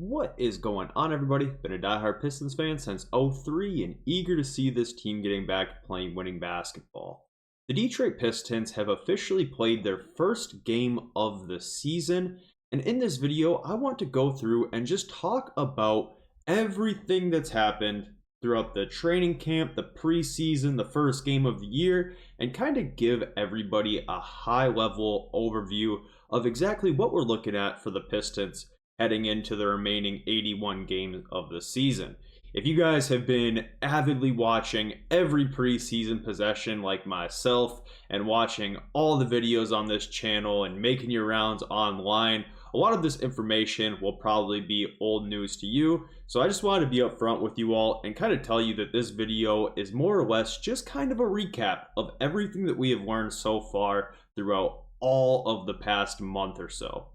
What is going on, everybody? Been a diehard Pistons fan since '03 and eager to see this team getting back to playing winning basketball. The Detroit Pistons have officially played their first game of the season, and in this video, I want to go through and just talk about everything that's happened throughout the training camp, the preseason, the first game of the year, and kind of give everybody a high-level overview of exactly what we're looking at for the Pistons heading into the remaining 81 games of the season. If you guys have been avidly watching every preseason possession like myself and watching all the videos on this channel and making your rounds online, a lot of this information will probably be old news to you. So I just wanted to be upfront with you all and kind of tell you that this video is more or less just kind of a recap of everything that we have learned so far throughout all of the past month or so.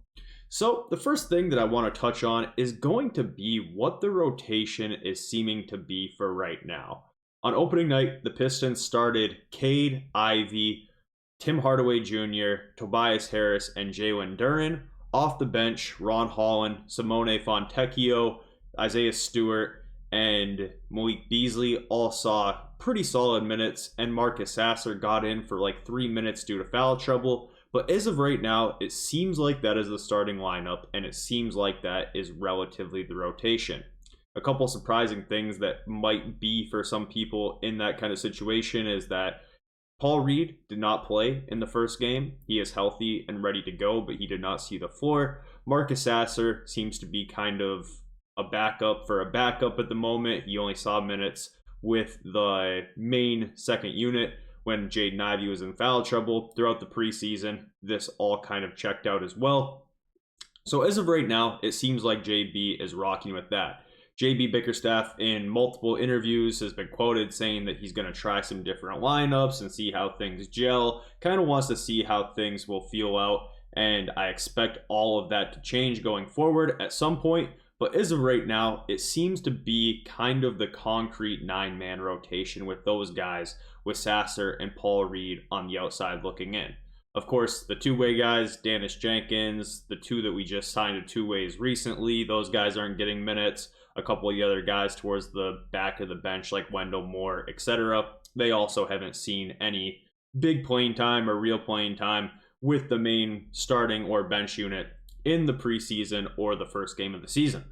So the first thing that I want to touch on is going to be what the rotation is seeming to be for right now. On opening night, the Pistons started Cade, Ivy, Tim Hardaway Jr., Tobias Harris, and Jalen Duren. Off the bench, Ron Holland, Simone Fontecchio, Isaiah Stewart, and Malik Beasley all saw pretty solid minutes, and Marcus Sasser got in for like 3 minutes due to foul trouble. But as of right now, it seems like that is the starting lineup, and it seems like that is relatively the rotation. A couple surprising things that might be for some people in that kind of situation is that Paul Reed did not play in the first game. He is healthy and ready to go, but he did not see the floor. Marcus Sasser seems to be kind of a backup for a backup at the moment. He only saw minutes with the main second unit when Jaden Ivey was in foul trouble throughout the preseason. This all kind of checked out as well. So as of right now, it seems like JB is rocking with that. JB Bickerstaff in multiple interviews has been quoted saying that he's going to try some different lineups and see how things gel. Kind of wants to see how things will feel out, and I expect all of that to change going forward at some point. But as of right now, it seems to be kind of the concrete 9-man rotation with those guys, with Sasser and Paul Reed on the outside looking in. Of course, the two-way guys, Dennis Jenkins, the two that we just signed to two-ways recently, those guys aren't getting minutes. A couple of the other guys towards the back of the bench like Wendell Moore, etc., they also haven't seen any big playing time or real playing time with the main starting or bench unit in the preseason or the first game of the season.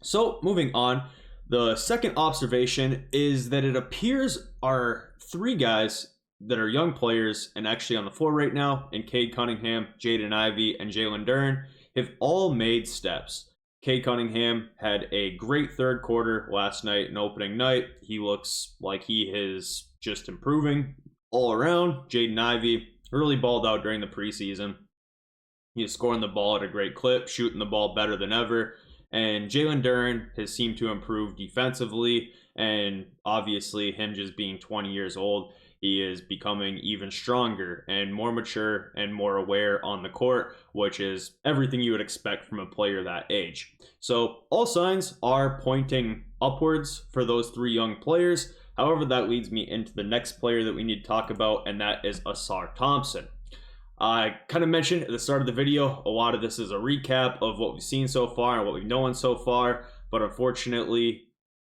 So moving on, the second observation is that it appears our three guys that are young players and actually on the floor right now, in Cade Cunningham, Jaden Ivey, and Jalen Duren, have all made steps. Cade Cunningham had a great third quarter last night and opening night. He looks like he is just improving all around. Jaden Ivey really balled out during the preseason. He is scoring the ball at a great clip, shooting the ball better than ever. And Jalen Duren has seemed to improve defensively, and obviously him just being 20 years old, he is becoming even stronger and more mature and more aware on the court, which is everything you would expect from a player that age. So all signs are pointing upwards for those three young players. However, that leads me into the next player that we need to talk about, and that is Ausar Thompson. I kind of mentioned at the start of the video, a lot of this is a recap of what we've seen so far and what we've known so far, but unfortunately,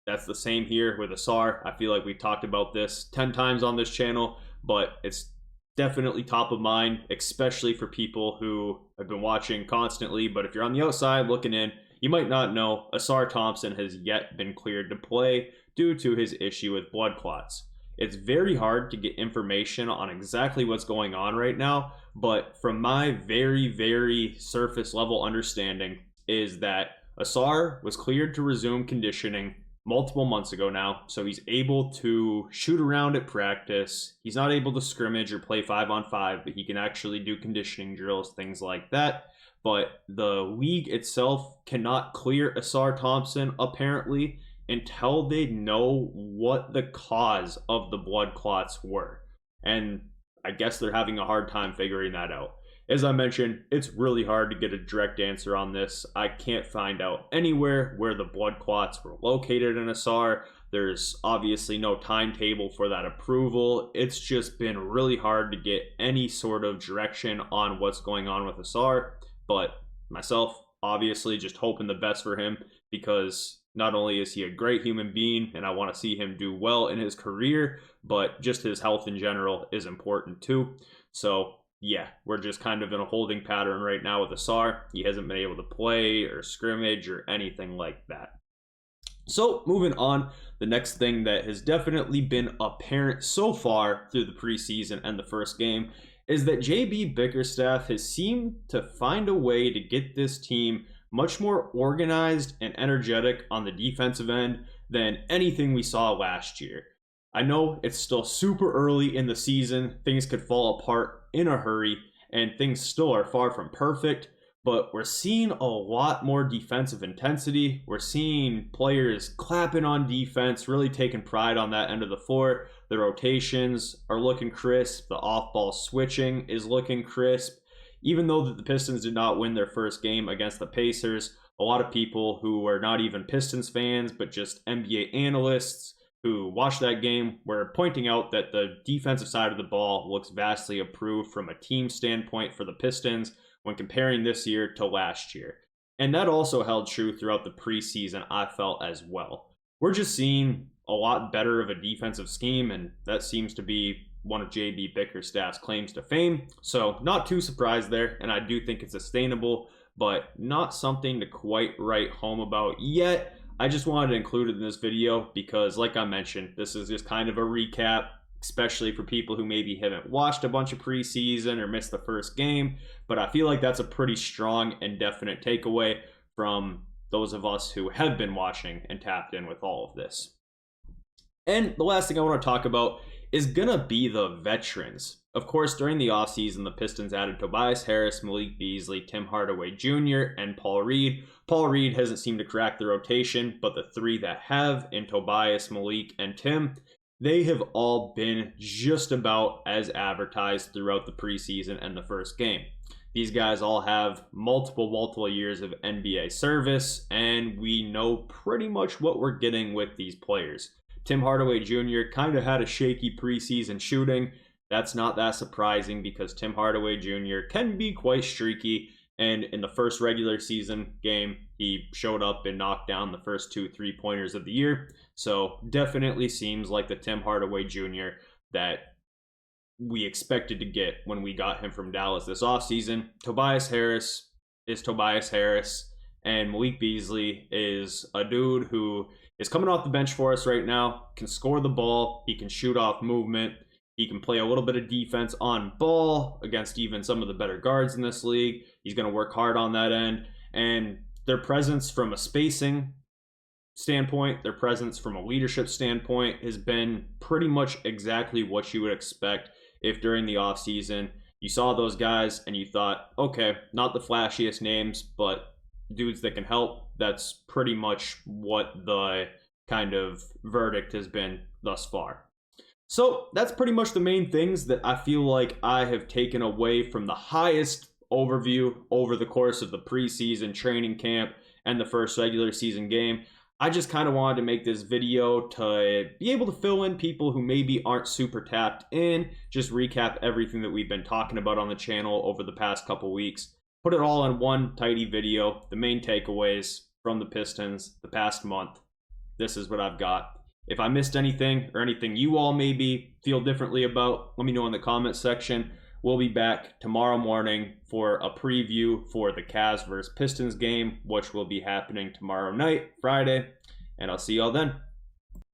that's the same here with Ausar. I feel like we talked about this 10 times on this channel, but it's definitely top of mind, especially for people who have been watching constantly. But if you're on the outside looking in, you might not know Ausar Thompson has yet been cleared to play due to his issue with blood clots. It's very hard to get information on exactly what's going on right now, but from my very, very surface level understanding is that Ausar was cleared to resume conditioning multiple months ago now, so he's able to shoot around at practice. He's not able to scrimmage or play 5-on-5, but he can actually do conditioning drills, things like that. But the league itself cannot clear Ausar Thompson, apparently, until they know what the cause of the blood clots were. And I guess they're having a hard time figuring that out. As I mentioned, it's really hard to get a direct answer on this. I can't find out anywhere where the blood clots were located in Ausar. There's obviously no timetable for that approval. It's just been really hard to get any sort of direction on what's going on with Ausar. But myself, obviously, just hoping the best for him because not only is he a great human being and I want to see him do well in his career, but just his health in general is important too. So yeah, we're just kind of in a holding pattern right now with Asar. He hasn't been able to play or scrimmage or anything like that. So moving on, the next thing that has definitely been apparent so far through the preseason and the first game is that JB Bickerstaff has seemed to find a way to get this team much more organized and energetic on the defensive end than anything we saw last year. I know it's still super early in the season, things could fall apart in a hurry, and things still are far from perfect, but we're seeing a lot more defensive intensity. We're seeing players clapping on defense, really taking pride on that end of the floor. The rotations are looking crisp. The off-ball switching is looking crisp. Even though the Pistons did not win their first game against the Pacers, a lot of people who are not even Pistons fans, but just NBA analysts who watched that game were pointing out that the defensive side of the ball looks vastly improved from a team standpoint for the Pistons when comparing this year to last year. And that also held true throughout the preseason, I felt, as well. We're just seeing a lot better of a defensive scheme, and that seems to be one of JB Bickerstaff's claims to fame. So not too surprised there, and I do think it's sustainable, but not something to quite write home about yet. I just wanted to include it in this video because, like I mentioned, this is just kind of a recap, especially for people who maybe haven't watched a bunch of preseason or missed the first game. But I feel like that's a pretty strong and definite takeaway from those of us who have been watching and tapped in with all of this. And the last thing I want to talk about is going to be the veterans. Of course, during the offseason, the Pistons added Tobias Harris, Malik Beasley, Tim Hardaway Jr., and Paul Reed. Paul Reed hasn't seemed to crack the rotation, but the three that have, in Tobias, Malik, and Tim, they have all been just about as advertised throughout the preseason and the first game. These guys all have multiple years of NBA service, and we know pretty much what we're getting with these players. Tim Hardaway Jr. kind of had a shaky preseason shooting. That's not that surprising because Tim Hardaway Jr. can be quite streaky, and in the first regular season game, he showed up and knocked down the first 2 3-pointers of the year. So definitely seems like the Tim Hardaway Jr. that we expected to get when we got him from Dallas this offseason. Tobias Harris is Tobias Harris, and Malik Beasley is a dude who is coming off the bench for us right now, can score the ball, he can shoot off movement, he can play a little bit of defense on ball against even some of the better guards in this league. He's going to work hard on that end, and their presence from a spacing standpoint, their presence from a leadership standpoint has been pretty much exactly what you would expect if during the offseason you saw those guys and you thought, okay, not the flashiest names, but dudes that can help. That's pretty much what the kind of verdict has been thus far. So that's pretty much the main things that I feel like I have taken away from the highest overview over the course of the preseason training camp and the first regular season game. I just kind of wanted to make this video to be able to fill in people who maybe aren't super tapped in, just recap everything that we've been talking about on the channel over the past couple weeks. Put it all in one tidy video, the main takeaways from the Pistons the past month. This is what I've got. If I missed anything or anything you all maybe feel differently about, let me know in the comments section. We'll be back tomorrow morning for a preview for the Cavs versus Pistons game, which will be happening tomorrow night, Friday, and I'll see y'all then.